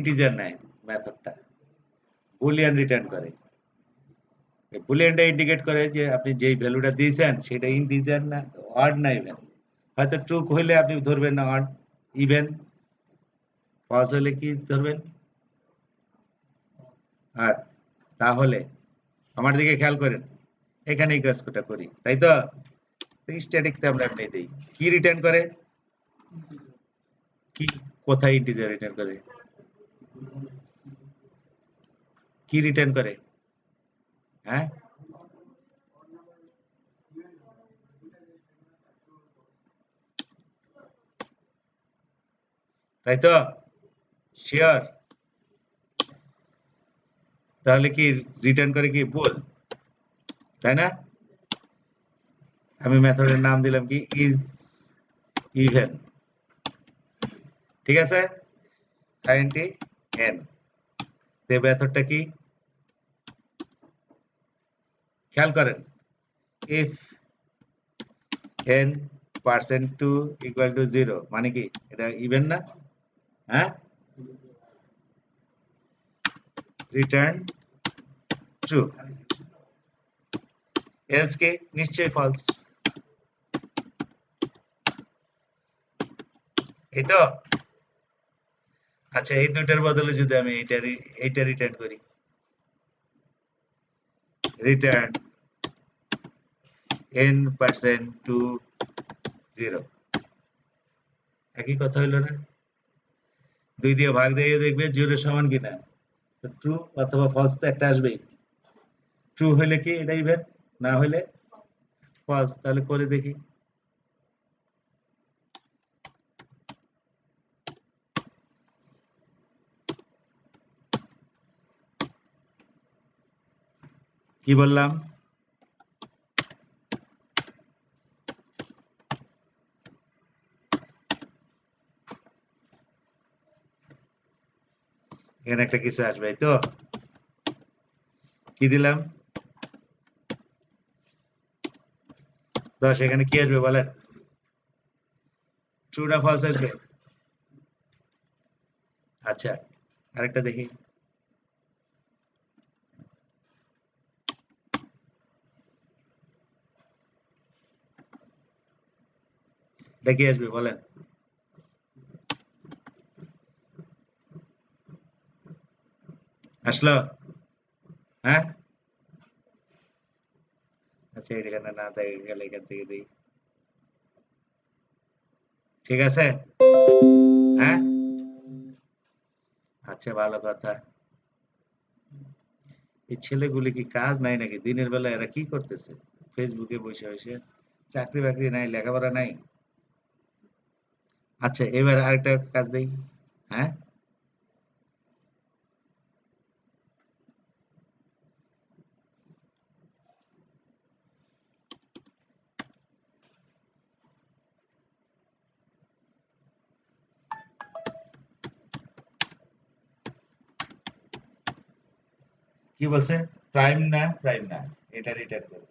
Integer নেয় মেথডটা, Boolean return করে। এই বুলিয়ানটা ইন্ডিকেট করে যে আপনি যেই ভ্যালুটা দিয়েছেন সেটা ইন্টিজার না, অড না ইভেন। হয়তো ট্রু হইলে আপনি ধরবেন না অড, ইভেন। ফলস হলে কি ধরবেন? আর তাহলে আমার দিকে খেয়াল করেন, এখানে এই কাজটা করি, তাই তো? স্ট্যাটিকতে আমরা এমনি দিই, কি রিটার্ন করে? কি, কোথায় ইন্টিজার রিটার্ন করে? কি রিটার্ন করে? হ্যাঁ, তাই তো? শিওর? তাহলে কি রিটার্ন করে কি বল, তাই না? আমি মেথডের নাম দিলাম কি, ইজ ইভেন। ঠিক আছে, আইএনটি এন। তে মেথডটা কি, খেয়াল করেন, ইফ n%2 equal to 0, মানে কি এটা ইভেন না? হ্যাঁ, রিটার্ন ট্রু, এলস কি নিশ্চয়ই ফলস। এই তো। আচ্ছা, এই দুইটার বদলে যদি আমি এইটা রিটার্ন করি, রিটার্ন n%2 0, একই কথা হইলো না? 2 দিয়ে ভাগ দিয়ে দেখবে 0 সমান কিনা, তো ট্রু অথবা ফলস তো একটা আসবেই। ট্রু হইলে কি এটা ইভেন, না হইলে ফলস। তাহলে করে দেখি। কি বললাম? এখানে একটা কিছু আসবে, তো কি দিলাম 10, এখানে কি আসবে বলেন? ট্রু না ফলস আসবে? আচ্ছা, আরেকটা দেখি। এটা কি আসবে বলেন? আসলো? হ্যাঁ, আচ্ছা, এখানে না দেখে গেলে এখান থেকে দিই। ঠিক আছে, হ্যাঁ, আচ্ছা, ভালো কথা। এই ছেলেগুলি কি কাজ নাই নাকি? দিনের বেলা এরা কি করতেছে? ফেসবুকে বসে বসে, চাকরি বাকরি নাই, লেখাপড়া নাই। আচ্ছা, এবার আরেকটা কাজ দেই। হ্যাঁ, কি বলছে? প্রাইম না প্রাইম না, এটা রিটার্ন করবে।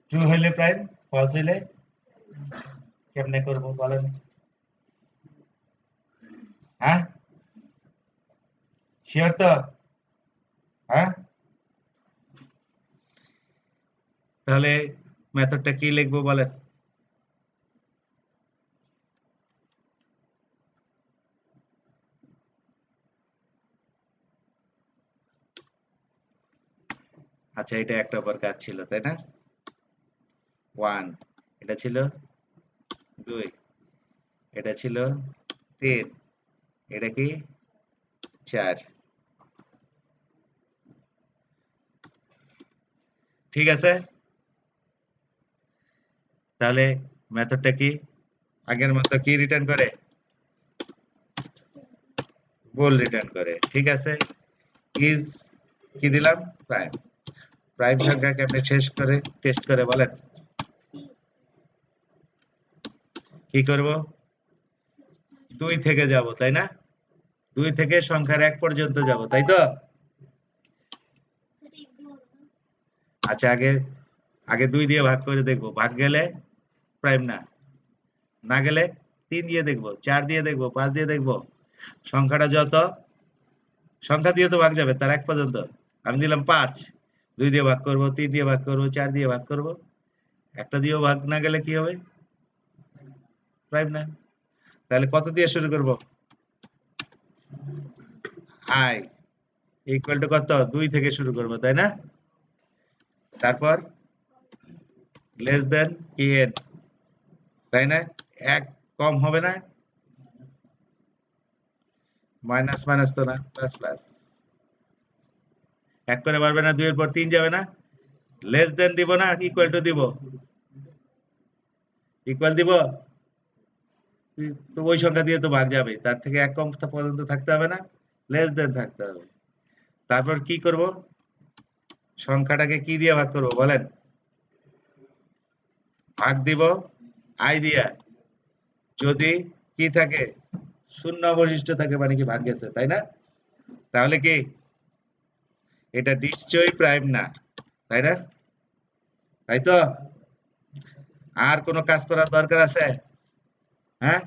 ট্রু হইলে প্রাইম, ফলস হইলে কেমনে করব বলেন? হ্যাঁ, শিওর তো? হ্যাঁ, তাহলে মেথডটা কি লিখবো বলেন? আচ্ছা, এটা একটা ওপর কাজ ছিল, তাই না? 1, এটা ছিল 2, এটা ছিল 3, এটা কি 4। ঠিক আছে, তাহলে মেথডটা কি আগের মতো কি রিটার্ন করে? গোল রিটার্ন করে। ঠিক আছে, ইজ কি দিলাম, প্রাইম। প্রাইম সংখ্যা কেমনে শেষ করে টেস্ট করে বলেন? কি করব? 2 থেকে যাব, তাই না? 2 থেকে সংখ্যার 1 পর্যন্ত যাব, তাই তো? আচ্ছা, আগে আগে 2 দিয়ে ভাগ করে দেখব, ভাগ গেলে প্রাইম না, না গেলে 3 দিয়ে দেখব, 4 দিয়ে দেখব, 5 দিয়ে দেখব। সংখ্যাটা যত সংখ্যা দিয়ে তো ভাগ যাবে তার 1 পর্যন্ত। আমি দিলাম 5, 2 দিয়ে ভাগ করব, 3 দিয়ে ভাগ করব, 4 দিয়ে ভাগ করব। একটা দিয়েও ভাগ না গেলে কি হবে? প্রাইম না। তাহলে কত দিয়ে শুরু করব? i ইকুয়াল টু কত? 2 থেকে শুরু করব, তাই না? তারপর লেস দেন n, তাই না? 1 কম হবে না? মাইনাস মাইনাস তো না, প্লাস প্লাস। 1 করে বাড়বে না, 2 এর পর 3 যাবে না? লেস দেন দিব না ইকুয়াল টু দিব? ইকুয়াল দিব? তো ওই সংখ্যা দিয়ে তো ভাগ যাবে, তার থেকে 1 কম পর্যন্ত থাকতে হবে না? লেস দেন থাকতে হবে। তারপর কি করব? সংখ্যাটাকে কি দিয়ে ভাগ করব বলেন? ভাগ দিব i দিয়া। যদি কি থাকে? শূন্য অবশিষ্ট থাকে, মানে কি ভাগ গেছে, তাই না? তাহলে কি এটা নিশ্চয়ই প্রাইম না, তাই না? তাই তো? আর কোনো কাজ করার দরকার আছে? হ্যাঁ,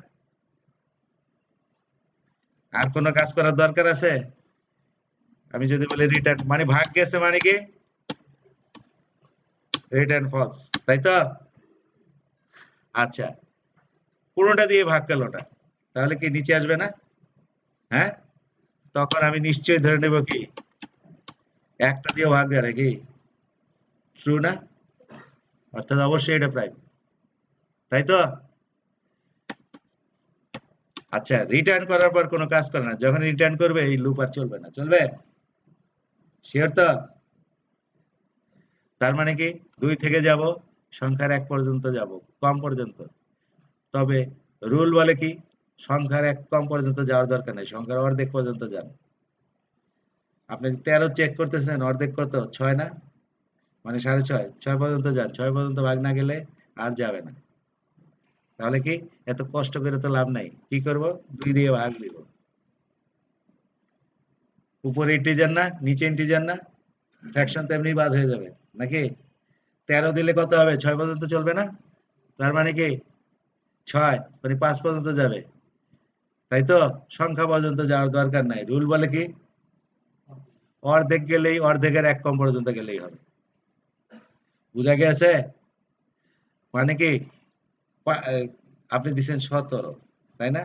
আর কোনো কাজ করার দরকার আছে? আমি যদি বলি রিটার্ন, মানে ভাগ গেছে, মানে কি রিটার্ন ফলস, তাই তো? আচ্ছা, পুরোটা দিয়ে ভাগ গেল না, তাহলে কি নিচে আসবে না? হ্যাঁ, তখন আমি নিশ্চয়ই ধরে নেব কি একটা দিয়ে ভাগ গেলে কি ট্রু না? অর্থাৎ অবশ্যই এটা প্রাইম, তাই তো? আচ্ছা, রিটার্ন করার পর কোনো কাজ করে না, যখন রিটার্ন করবে এই লুপ আর চলবে না, চলবে? শিওর তো? তার মানে কি 2 থেকে যাব, সংখ্যার 1 পর্যন্ত যাব, কম পর্যন্ত। তবে রুল বলে কি সংখ্যার 1 কম পর্যন্ত যাওয়ার দরকার নেই, সংখ্যার অর্ধেক পর্যন্ত যান। আপনি 13 চেক করতেছেন, অর্ধেক কত? 6 না? মানে 6.5, 6 পর্যন্ত যান, 6 পর্যন্ত ভাগ না গেলে আর যাবে না। তাহলে কি এত কষ্ট করে তো লাভ নাই, কি করব? 2 দিয়ে ভাগ দিব। উপরে ইন্টিজার না, নিচে ইন্টিজার না, ফ্র্যাকশন তো এমনি বাদ হয়ে যাবে, নাকি? 13 দিলে কত হবে? 6 পর্যন্ত চলবে না? তার মানে কি 6 মানে 5 পর্যন্ত যাবে, তাই তো? সংখ্যা পর্যন্ত যাওয়ার দরকার নাই। রুল বলে কি অর্ধেক গেলেই, অর্ধেকের 1 কম পর্যন্ত গেলেই হবে। বুঝা গেছে? মানে কি আপনি দিচ্ছেন 17, তাই না?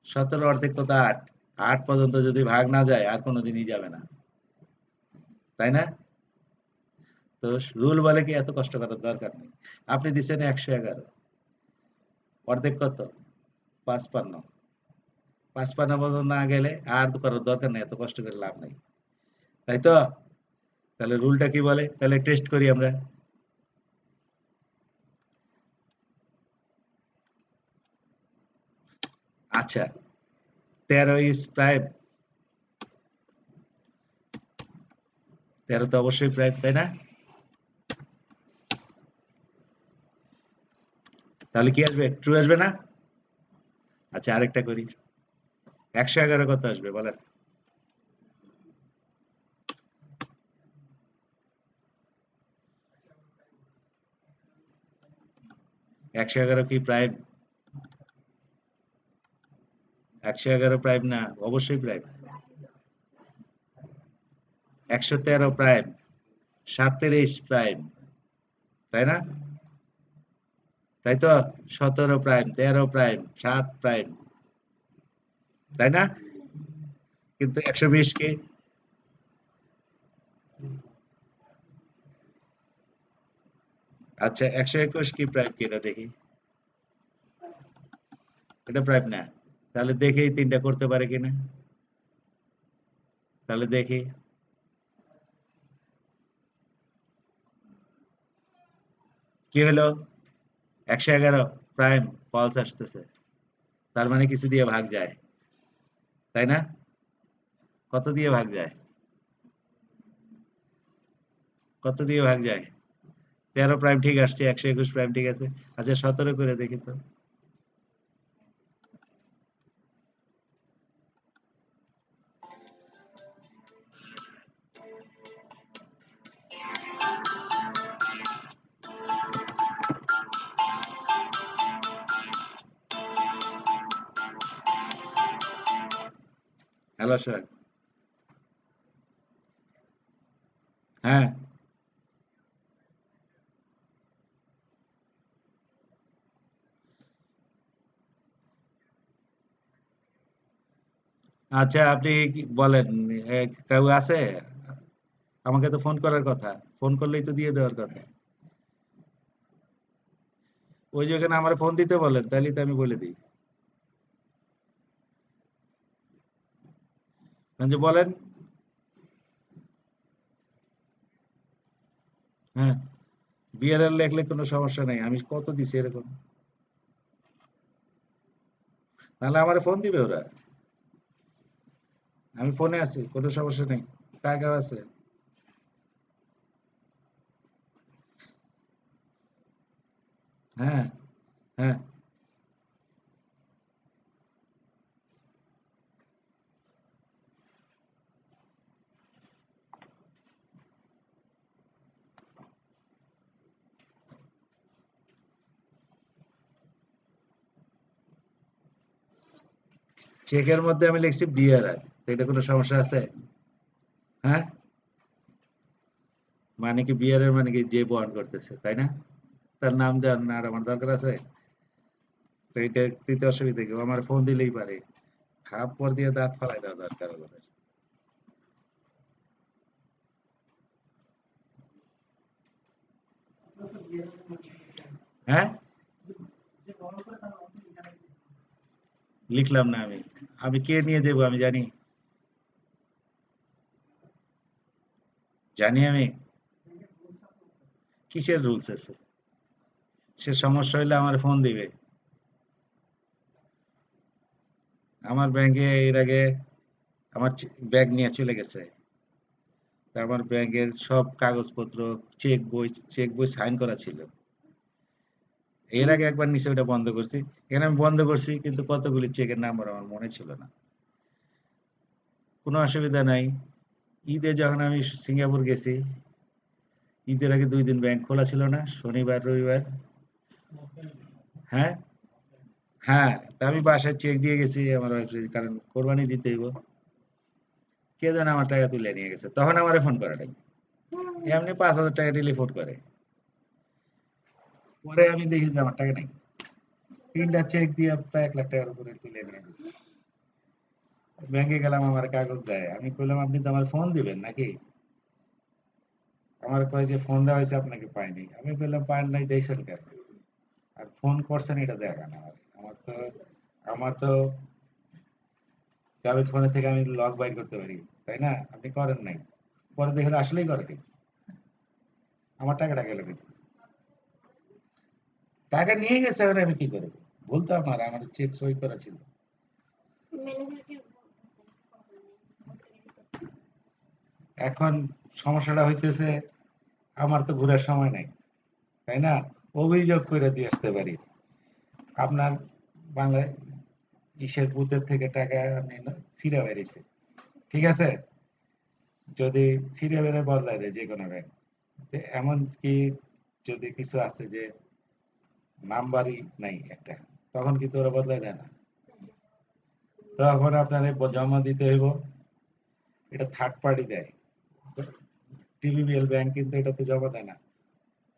17 অর্ধেক কত? 8। 8 পর্যন্ত যদি ভাগ না যায় আর কোনোদিনই যাবে না, তাই না? তো রুল বলে কি এত কষ্ট করার দরকার নেই। আপনি দিচ্ছেন 111, অর্ধেক কত? 55। 55 পর্যন্ত না গেলে আর তো করার দরকার নেই, এত কষ্ট করে লাভ নাই, তাই তো? তাহলে রুলটা কি বলে? তাহলে টেস্ট করি আমরা। আচ্ছা, 13 ইজ প্রাইম। 13 তো অবশ্যই প্রাইম, তাই না? তাহলে কি আসবে? ট্রু আসবে না? আচ্ছা, আরেকটা করি। 111 কত আসবে বলেন? 111 কি প্রাইম? 111 প্রাইম না, অবশ্যই প্রাইম। 113 প্রাইম, 37 প্রাইম, তাই না? তাই তো? 17 প্রাইম, 13 প্রাইম, 7 প্রাইম, তাই না? কিন্তু 120 কি? আচ্ছা, 121 কি প্রাইম কিনা দেখি। এটা প্রাইম না। তাহলে দেখি 3টা করতে পারে কিনা। তাহলে দেখি। কি হলো? 111 প্রাইম ফলস আসতেছে। তার মানে কিছু দিয়ে ভাগ যায়, তাই না? কত দিয়ে ভাগ যায়? কত দিয়ে ভাগ যায়? 13 প্রাইম ঠিক আসছে, 121 প্রাইম ঠিক আছে। আচ্ছা, 17 করে দেখি তো। Hello sir. হ্যাঁ, আচ্ছা আপনি কি বলেন, কেউ আছে? আমাকে তো ফোন করার কথা। ফোন করলেই তো দিয়ে দেওয়ার কথা। ওই যে ওখানে আমার ফোন দিতে বলেন, তাইলেই তো আমি বলে দিই। যে বলেন। হ্যাঁ, বিআরএল লেখলে কোনো সমস্যা নাই। আমি কত দিছি এরকম। নাহলে আমার ফোন দিবে ওরা। আমি ফোনে আছি, কোনো সমস্যা নেই। টাকাও আছে। হ্যাঁ, হ্যাঁ। চেকের মধ্যে আমি লিখছি বিআরআর। এটা কোনো সমস্যা আছে? হ্যাঁ? মানে কি বিআরআর মানে কি যে বহন করতেছে, তাই না? তার নাম জান আর আমার দরকার আছে? তো এটা দিতে অসুবিধা কি? ও আমার ফোন দিলেই পারে। থাপ্পড় দিয়ে দাঁত ফালাই দেওয়া দরকার ওদের। হ্যাঁ? লিখলাম না আমি। আমি কে নিয়ে যাবো আমি জানি? জানি আমি? কিসের রুলস আছে? সে সমস্যা হইলে আমার ফোন দিবে। আমার ব্যাংকে এর আগে আমার ব্যাগ নিয়ে চলে গেছে। তা আমার ব্যাংকের সব কাগজপত্র, চেক বই সাইন করা ছিল। এর আগে একবার নিচে ওটা বন্ধ করছি। এখানে আমি বন্ধ করছি কিন্তু কতগুলি চেকের নাম্বার আমার মনে ছিল না। কোনো অসুবিধা নাই। ঈদে যখন আমি সিঙ্গাপুর গেছি, ঈদের আগে ২ দিন ব্যাংক খোলা ছিল না, শনিবার, রবিবার। হ্যাঁ? হ্যাঁ, তা আমি বাসায় চেক দিয়ে গেছি আমার ওয়াইফের, কারণ কোরবানি দিতে হইব। কে যেন আমার টাকা তুলে নিয়ে গেছে। তখন আমারে ফোন করে নাই। এমনি ৫,০০০ টাকা টেলিফোন করে। পরে আমি দেখি যে আমার টাকা নাই। ৩ টা চেক দিয়ে প্রায় ৳১,০০,০০০ উপরে তুলে নিয়ে গেছে। ব্যাংকে গেলাম আমার কাগজ দেয়। আমি কইলাম, "আপনি তো আমার ফোন দিবেন নাকি?" আমার কয় যে, "ফোন দেওয়া হয়েছে আপনাকে পাইনি।" আমি কইলাম, "পান নাই দেইছেন কেন? আর ফোন করছেন এটা দেখান আমারে। আমার তো কারোর ফোনে থেকে আমি লগ বাইর করতে পারি। তাই না? আপনি করেন নাই।" পরে দেখলাম আসলেই করে নাই। আমার টাকাটা গেল কিন্তু। টাকা নিয়ে গেছে, এখন আমি কি করব? ভুল তো আমার চেক সই করা ছিল। এখন সমস্যাটা হইতেছে, আমার তো ঘুরার সময় নাই। তাই না? অভিযোগ করে দিয়ে আসতে পারি। আপনার বাংলায় ইসের বুথের থেকে টাকা আপনি ছিঁড়া বেরিয়েছে। ঠিক আছে? যদি ছিঁড়ে বেড়ে বদলায় দেয় যে কোনো ব্যাংক। এমন কি যদি কিছু আছে যে নাম্বারই নাই একটা, তখন কিন্তু ওরা বদলায় দেয় না। তখন আপনার জমা দিতে হইব। এটা থার্ড পার্টি দেয়। টিবিবিএল ব্যাংক কিন্তু এটাতে জমা দেয় না।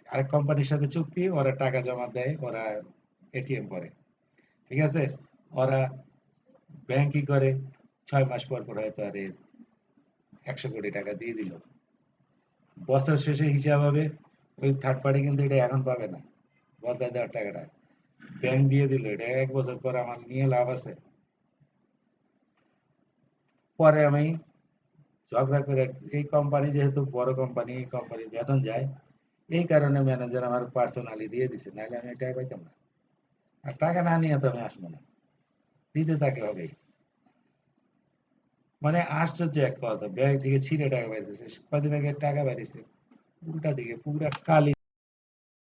আরেক কোম্পানির সাথে চুক্তি, ওরা টাকা জমা দেয়, ওরা এটিএম করে। ঠিক আছে? ওরা ব্যাংক কি করে, ৬ মাস পর পর হয়তো আরে ১০০ কোটি টাকা দিয়ে দিল। বছর শেষে হিসাব হবে, ওই থার্ড পার্টি কিন্তু এটা এখন পাবে না, বদলায় দেওয়ার টাকাটা। ব্যাংক দিয়ে দিল, এটা ১ বছর পর আমার নিয়ে লাভ আছে? পরে আমি ঝগড়া করে, এই কোম্পানি যেহেতু বড় কোম্পানি, এই কোম্পানির বেতন যায়, এই কারণে ম্যানেজার আমার পার্সোনালি দিয়ে দিছে, নাহলে আমি টাকা পাইতাম না। আর টাকা না নিয়ে তো আমি আসবো না, দিতে তাকে হবেই। মানে আশ্চর্য এক কথা, ব্যাংক থেকে ছিঁড়ে টাকা পাইতেছে, কদিন আগে টাকা পাইতেছে উল্টা দিকে পুরা কালি।